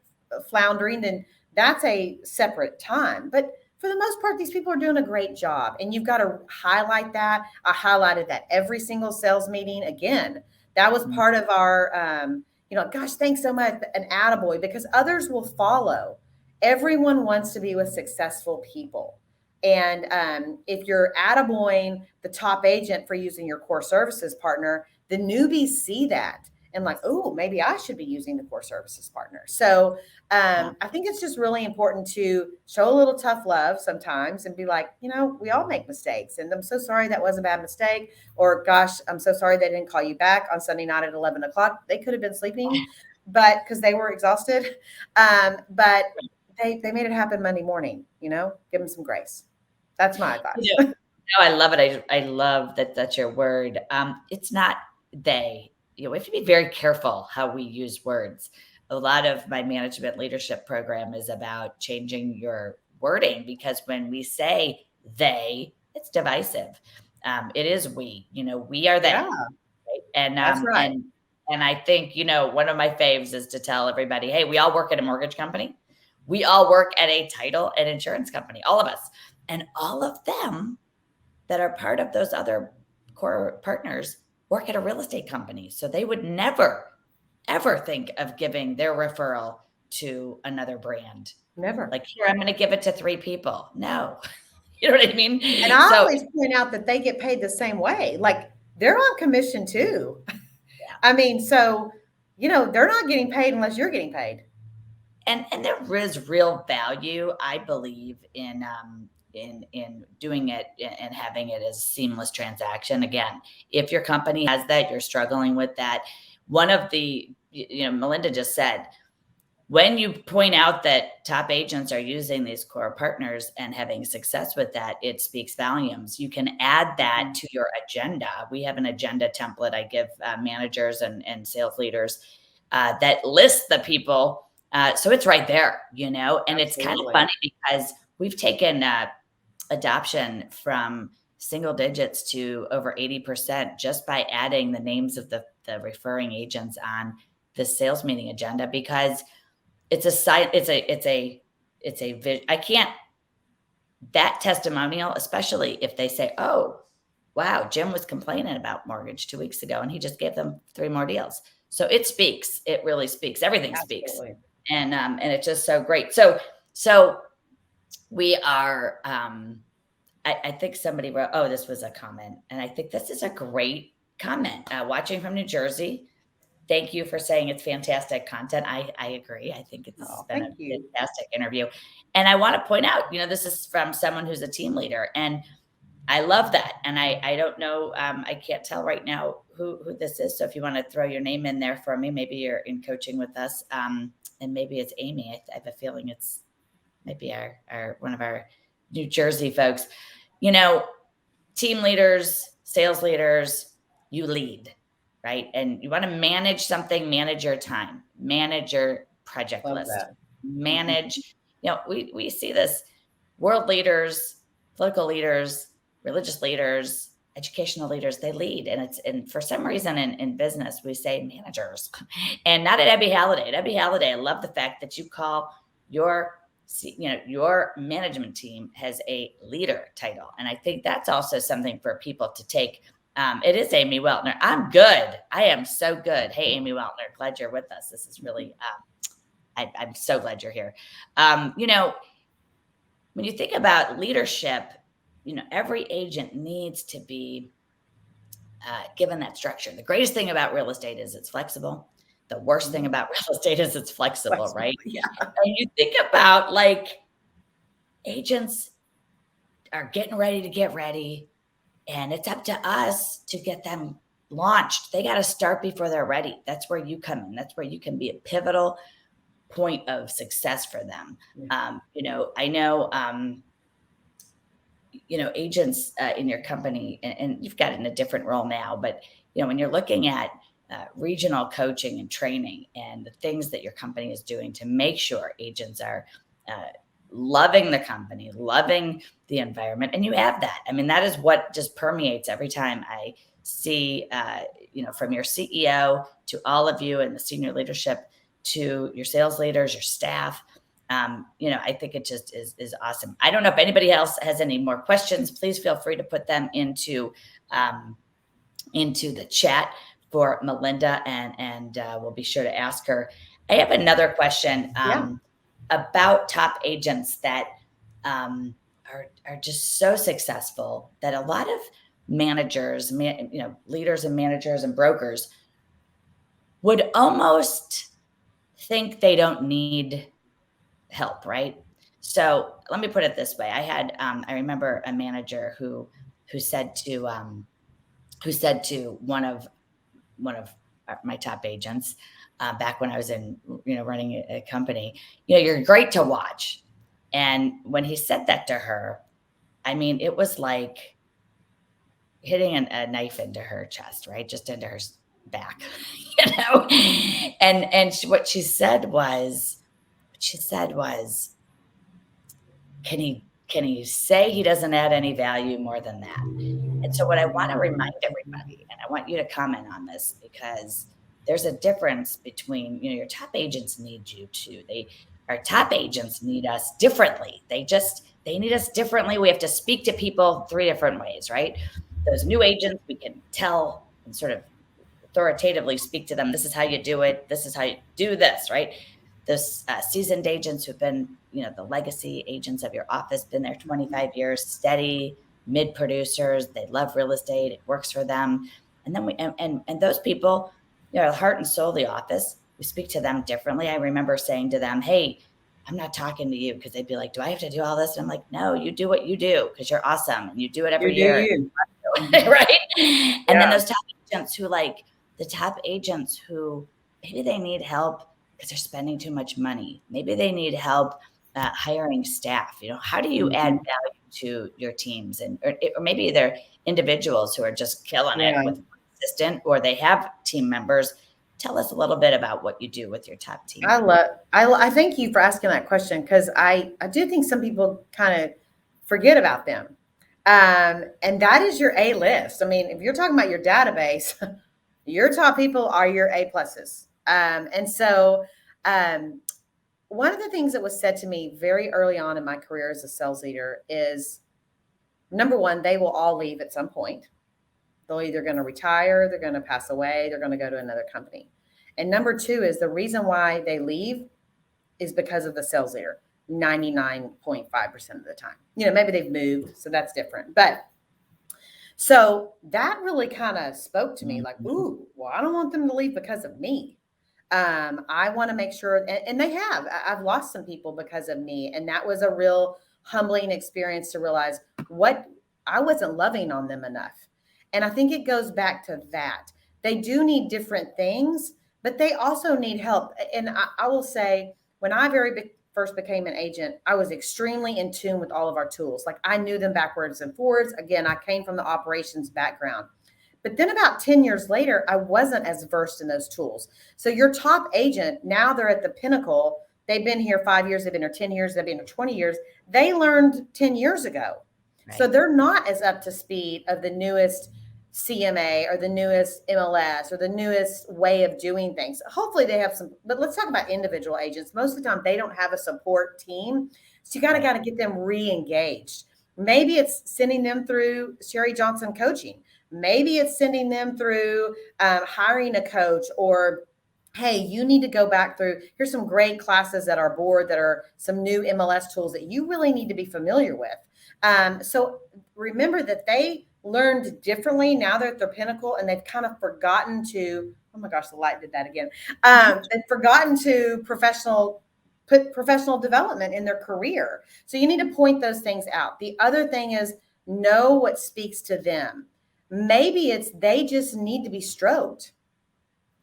floundering, then that's a separate time. But for the most part, these people are doing a great job. And you've got to highlight that. I highlighted that every single sales meeting. Again, that was part of our, gosh, thanks so much, an attaboy, because others will follow. Everyone wants to be with successful people. And if you're attaboying the top agent for using your core services partner, the newbies see that. and like, oh, maybe I should be using the core services partner. So I think it's just really important to show a little tough love sometimes and be like, we all make mistakes, and I'm so sorry that was a bad mistake, or gosh, I'm so sorry they didn't call you back on Sunday night at 11 o'clock. They could have been sleeping, but because they were exhausted, but they made it happen Monday morning. Give them some grace. That's my advice. No, I love it. I love that that's your word. It's not they. We have to be very careful how we use words. A lot of my management leadership program is about changing your wording, because when we say they, it's divisive. It is we. We are they. Yeah, Right? And that's right. and I think one of my faves is to tell everybody, hey, we all work at a mortgage company. We all work at a title and insurance company, all of us. And all of them that are part of those other core partners work at a real estate company. So they would never, ever think of giving their referral to another brand. Never. Like, here, I'm going to give it to 3 people. No. You know what I mean? And I always point out that they get paid the same way. Like, they're on commission too. Yeah. I mean, so, they're not getting paid unless you're getting paid. And there is real value, I believe, in doing it and having it as a seamless transaction. Again, if your company has that, you're struggling with that. One of the, Malinda just said, when you point out that top agents are using these core partners and having success with that, it speaks volumes. You can add that to your agenda. We have an agenda template I give managers and sales leaders that lists the people. So it's right there, and Absolutely. It's kind of funny because we've taken adoption from single digits to over 80% just by adding the names of the referring agents on the sales meeting agenda, because it's I can't, that testimonial, especially if they say, oh, wow, Jim was complaining about mortgage 2 weeks ago and he just gave them 3 more deals. So it speaks, it really speaks, everything Absolutely. Speaks. And it's just so great. So we are, I think somebody wrote, oh, this was a comment. And I think this is a great comment. Watching from New Jersey. Thank you for saying it's fantastic content. I agree. I think it's been a fantastic interview. And I want to point out, this is from someone who's a team leader, and I love that. And I don't know, I can't tell right now who this is. So if you want to throw your name in there for me, maybe you're in coaching with us, and maybe it's Amy. I have a feeling it's maybe our one of our New Jersey folks. Team leaders, sales leaders, you lead. Right. And you want to manage something, manage your time, manage your project list, manage, we see this, world leaders, political leaders, religious leaders, educational leaders, they lead. And for some reason in business, we say managers, and not at Ebby Halliday. At Ebby Halliday, I love the fact that you call your management team has a leader title. And I think that's also something for people to take. It is Amy Weltner. I'm good. I am so good. Hey, Amy Weltner, glad you're with us. This is really, I'm so glad you're here. When you think about leadership, every agent needs to be given that structure. The greatest thing about real estate is it's flexible. The worst thing about real estate is it's flexible, right? Yeah. And you think about agents are getting ready to get ready. And it's up to us to get them launched. They got to start before they're ready. That's where you come in. That's where you can be a pivotal point of success for them. I know, agents in your company, and you've got it in a different role now, but, when you're looking at regional coaching and training and the things that your company is doing to make sure agents are loving the company, loving the environment. And you have that. I mean, that is what just permeates every time I see, from your CEO to all of you and the senior leadership to your sales leaders, your staff. I think it just is awesome. I don't know if anybody else has any more questions. Please feel free to put them into the chat for Malinda, and we'll be sure to ask her. I have another question. About top agents that are just so successful that a lot of managers, leaders and managers and brokers would almost think they don't need help, right? So let me put it this way. I remember a manager who said to, one of my top agents, back when I was running a company, you're great to watch. And when he said that to her, I mean, it was like hitting a knife into her chest, right? Just into her back, you know? And what she said was, can he say he doesn't add any value more than that? And so what I want to remind everybody, and I want you to comment on this, because there's a difference between, your top agents need you too. Our top agents need us differently. They need us differently. We have to speak to people 3 different ways, right? Those new agents, we can tell and sort of authoritatively speak to them. This is how you do it. This is how you do this, right? Those seasoned agents who've been, the legacy agents of your office, been there 25 years, steady, mid producers. They love real estate. It works for them. And then and those people, the heart and soul of the office, we speak to them differently. I remember saying to them, hey, I'm not talking to you, because they'd be like, do I have to do all this? And I'm like, no, you do what you do, because you're awesome. And you do it every year. Right. And then those top agents the top agents who maybe they need help because they're spending too much money. Maybe they need help hiring staff. How do you add value to your teams? Or maybe they're individuals who are just killing it with an assistant, or they have team members. Tell us a little bit about what you do with your top team. I thank you for asking that question, because I do think some people kind of forget about them. And that is your A list. I mean, if you're talking about your database, your top people are your A pluses. And so one of the things that was said to me very early on in my career as a sales leader is, number one, they will all leave at some point. They're either going to retire, they're going to pass away, they're going to go to another company. And number two is, the reason why they leave is because of the sales leader, 99.5% of the time. Maybe they've moved, so that's different. But so that really kind of spoke to me, like, ooh, well, I don't want them to leave because of me. I want to make sure, and they have. I've lost some people because of me. And that was a real humbling experience to realize what I wasn't loving on them enough. And I think it goes back to that. They do need different things, but they also need help. And I will say, when I first became an agent, I was extremely in tune with all of our tools. Like, I knew them backwards and forwards. Again, I came from the operations background. But then about 10 years later, I wasn't as versed in those tools. So your top agent, now they're at the pinnacle. They've been here 5 years, they've been here 10 years, they've been here 20 years. They learned 10 years ago. Right. So they're not as up to speed of the newest CMA or the newest MLS or the newest way of doing things. Hopefully they have some, but let's talk about individual agents. Most of the time they don't have a support team. So you got to get them re-engaged. Maybe it's sending them through Sherri Johnson coaching. Maybe it's sending them through hiring a coach, or, hey, you need to go back through, here's some great classes at our board that are some new MLS tools that you really need to be familiar with. So remember that they learned differently. Now they're at their pinnacle, and they've kind of forgotten to, oh my gosh, the light did that again. They've forgotten to put professional development in their career. So you need to point those things out. The other thing is, know what speaks to them. Maybe it's they just need to be stroked.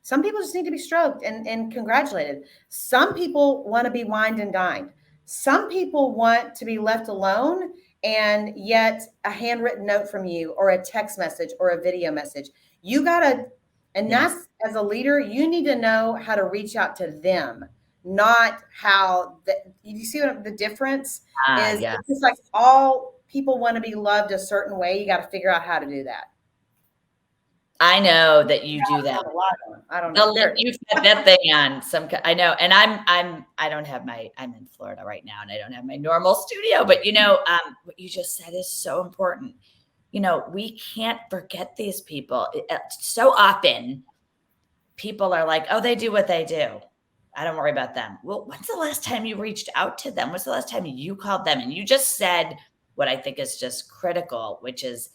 Some people just need to be stroked and congratulated. Some people want to be wined and dined. Some people want to be left alone, and yet a handwritten note from you, or a text message, or a video message. You got to, and that's, as a leader, you need to know how to reach out to them, not how, you see what the difference is? Yeah. It's just like all people want to be loved a certain way. You got to figure out how to do that. I know that you do that. I don't know. You put that thing on I know. And I'm in Florida right now, and I don't have my normal studio, but what you just said is so important. We can't forget these people. So often people are like, oh, they do what they do. I don't worry about them. Well, when's the last time you reached out to them? When's the last time you called them? And you just said what I think is just critical, which is,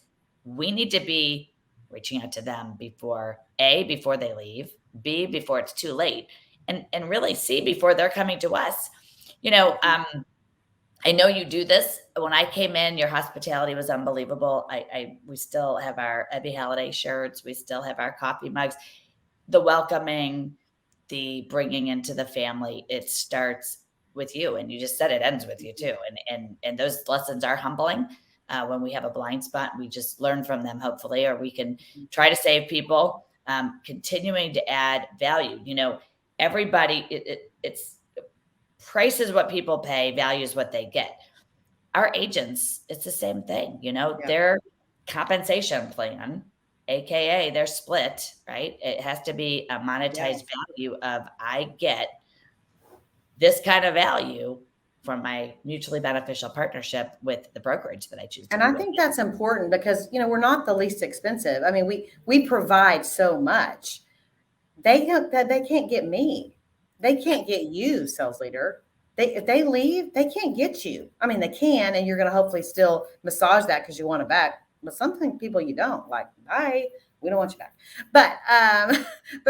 we need to be reaching out to them before they leave, B, before it's too late, and really C, before they're coming to us. I know you do this. When I came in, your hospitality was unbelievable. We still have our Ebby Halliday shirts. We still have our coffee mugs. The welcoming, the bringing into the family, it starts with you. And you just said it ends with you too. And those lessons are humbling. When we have a blind spot, we just learn from them, hopefully, or we can try to save people, continuing to add value. Everybody, it's price is what people pay, value is what they get. Our agents, it's the same thing, their compensation plan, AKA their split, right? It has to be a monetized value of I get this kind of value from my mutually beneficial partnership with the brokerage that I choose to And be I with. think that's important because, we're not the least expensive. I mean, we provide so much. They can't get me. They can't get you, sales leader. If they leave, they can't get you. I mean, they can, and you're going to hopefully still massage that because you want it back. But some people you don't like. Bye, we don't want you back. But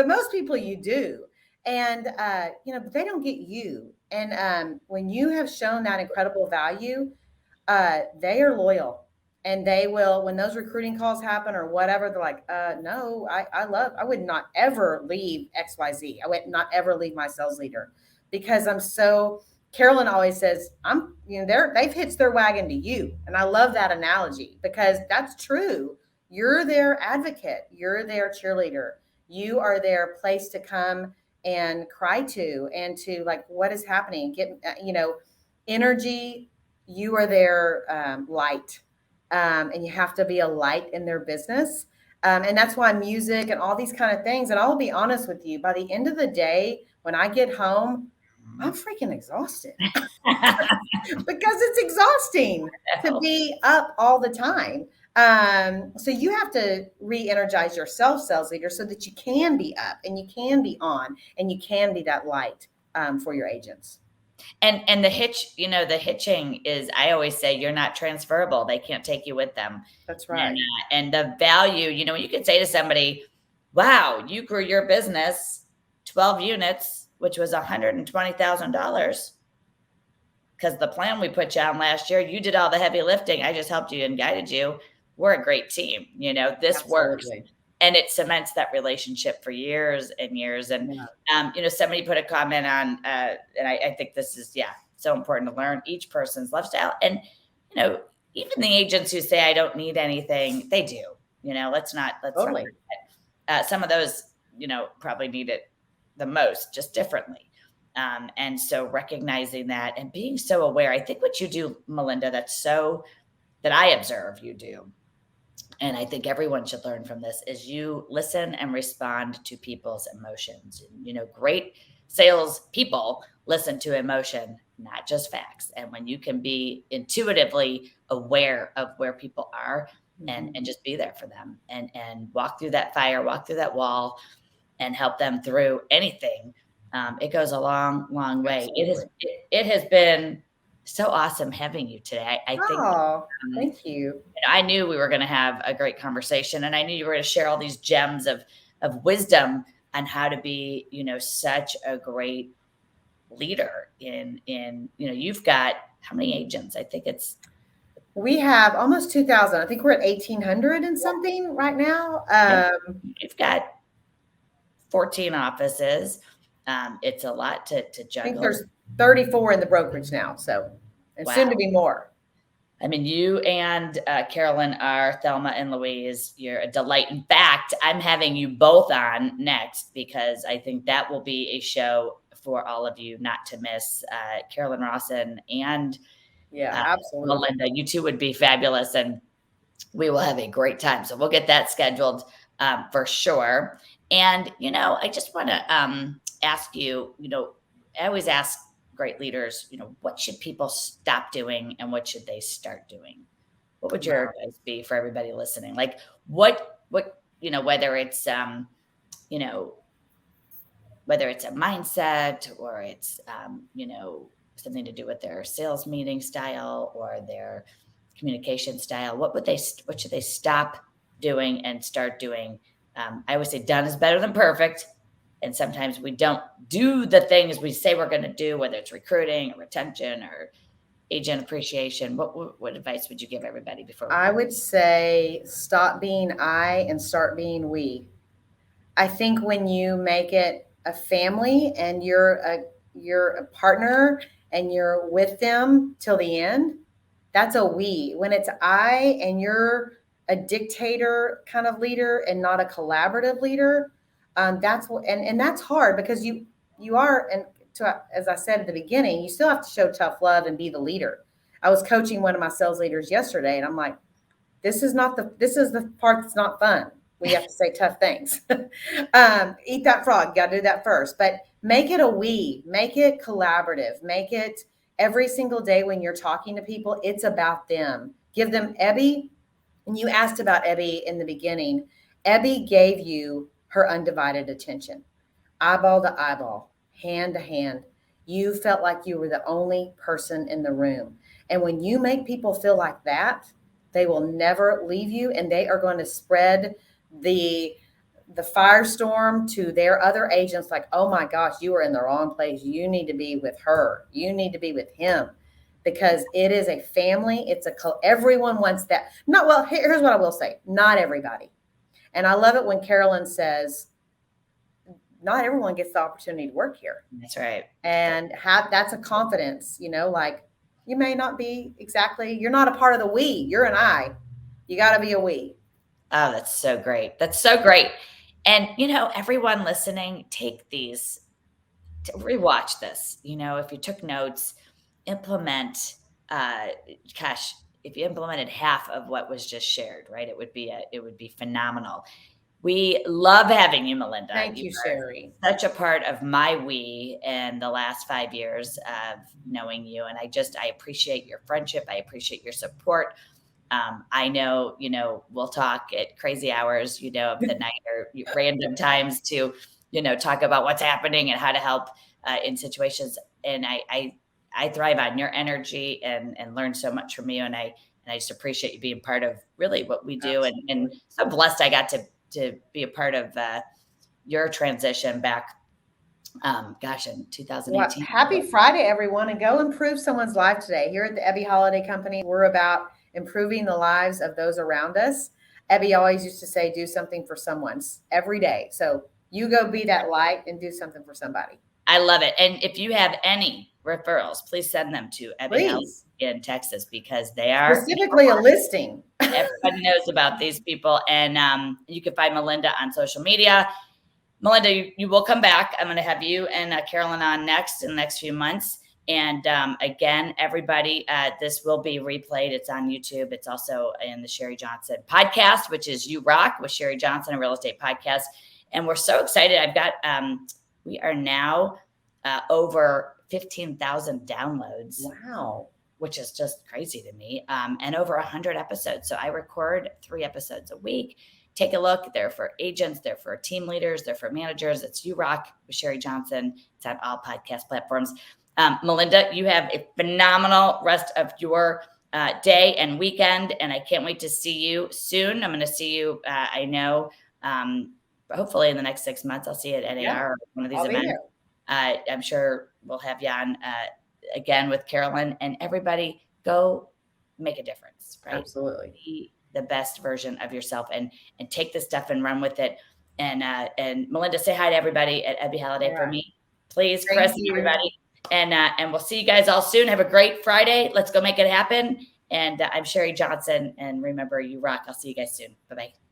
most people you do, and they don't get you. And when you have shown that incredible value, they are loyal. And they will, when those recruiting calls happen or whatever, they're like, no, I would not ever leave XYZ. I would not ever leave my sales leader because Carolyn always says, they've hitched their wagon to you. And I love that analogy because that's true. You're their advocate. You're their cheerleader. You are their place to come and cry to and to like, what is happening? Get, energy. You are their light. And you have to be a light in their business. And that's why music and all these kind of things. And I'll be honest with you, by the end of the day, when I get home, I'm freaking exhausted because it's exhausting to be up all the time. So you have to re-energize yourself, sales leader, so that you can be up and you can be on and you can be that light for your agents. And the hitching is, I always say, you're not transferable. They can't take you with them. That's right. And the value, you could say to somebody, wow, you grew your business 12 units, which was $120,000. Because the plan we put you on last year, you did all the heavy lifting. I just helped you and guided you. We're a great team. This Absolutely. works. And it cements that relationship for years and years. And, somebody put a comment on, and I think this is, so important to learn each person's lifestyle. And, even the agents who say, I don't need anything, they do, let's not forget. Some of those, probably need it the most, just differently. And so recognizing that and being so aware, I think what you do, Malinda, that I observe you do, and I think everyone should learn from this, is you listen and respond to people's emotions. Great sales people listen to emotion, not just facts. And when you can be intuitively aware of where people are and just be there for them and walk through that fire, walk through that wall and help them through anything, it goes a long, long way. It has been so awesome having you today. I think, thank you. I knew we were going to have a great conversation, and I knew you were going to share all these gems of wisdom on how to be, such a great leader in, you've got how many agents? I think we have almost 2,000. I think we're at 1,800 and something right now. You've got 14 offices. It's a lot to juggle. I think there's 34 in the brokerage now, and soon to be more. I mean, you and Carolyn are Thelma and Louise. You're a delight. In fact, I'm having you both on next because I think that will be a show for all of you not to miss. Carolyn Rawson and absolutely, Malinda, you two would be fabulous, and we will have a great time. So we'll get that scheduled for sure. And, I just want to ask you, I always ask great leaders, what should people stop doing and what should they start doing? What would your advice be for everybody listening? Like what, whether it's, whether it's a mindset or it's, something to do with their sales meeting style or their communication style, what should they stop doing and start doing. I always say done is better than perfect. And sometimes we don't do the things we say we're going to do, whether it's recruiting or retention or agent appreciation. What advice would you give everybody before we I go? would say stop being I and start being we. I think when you make it a family and you're a partner and you're with them till the end, that's a we. When it's I and you're a dictator kind of leader and not a collaborative leader, that's what, and that's hard because you are, and as I said at the beginning, you still have to show tough love and be the leader. I was coaching one of my sales leaders yesterday, and I'm like, this is the part that's not fun. We have to say tough things. Eat that frog. You got to do that first. But make it a we. Make it collaborative. Make it every single day when you're talking to people, it's about them. Give them Ebby. And you asked about Ebby in the beginning. Ebby gave you her undivided attention, eyeball to eyeball, hand to hand. You felt like you were the only person in the room. And when you make people feel like that, they will never leave you, and they are going to spread the firestorm to their other agents like, oh my gosh, you are in the wrong place. You need to be with her. You need to be with him, because it is a family. Everyone wants that. Not well. Here's what I will say. Not everybody. And I love it when Carolyn says, not everyone gets the opportunity to work here. That's right. And that's a confidence, like you may not be exactly, you're not a part of the we, you're an I. You got to be a we. Oh, that's so great. That's so great. And, everyone listening, take these, rewatch this. If you took notes, implement, if you implemented half of what was just shared, right, it would be phenomenal. We love having you, Malinda. Thank you, Sherri. Such a part of my we in the last 5 years of knowing you. And I appreciate your friendship. I appreciate your support. I know, we'll talk at crazy hours, of the night or random times to, talk about what's happening and how to help in situations. And I thrive on your energy and learn so much from you. And I just appreciate you being part of really what we do. And so blessed I got to be a part of your transition back, in 2018. Well, happy Friday, everyone, and go improve someone's life today. Here at the Ebby Halliday Company, we're about improving the lives of those around us. Ebby always used to say, do something for someone every day. So you go be that light and do something for somebody. I love it. And if you have any referrals, please send them to Ebby Halliday in Texas, because they are specifically a listing. Everybody knows about these people. And you can find Malinda on social media. Malinda, you will come back. I'm going to have you and Carolyn on next in the next few months. And again, everybody, this will be replayed. It's on YouTube. It's also in the Sherri Johnson podcast, which is You Rock with Sherri Johnson, a real estate podcast. And we're so excited. We are now over 15,000 downloads. Wow. Which is just crazy to me. And over 100 episodes. So I record 3 episodes a week. Take a look. They're for agents. They're for team leaders. They're for managers. It's You Rock with Sherri Johnson. It's on all podcast platforms. Malinda, you have a phenomenal rest of your day and weekend. And I can't wait to see you soon. I'm going to see you, I know, hopefully in the next 6 months. I'll see you at NAR or one of these events. I'm sure we'll have you on again with Carolyn, and everybody go make a difference, right? Absolutely. Be the best version of yourself and take this stuff and run with it. And Malinda, say hi to everybody at Ebby Halliday for me, please. Chris, everybody. And we'll see you guys all soon. Have a great Friday. Let's go make it happen. And I'm Sherri Johnson, and remember, you rock. I'll see you guys soon. Bye-bye.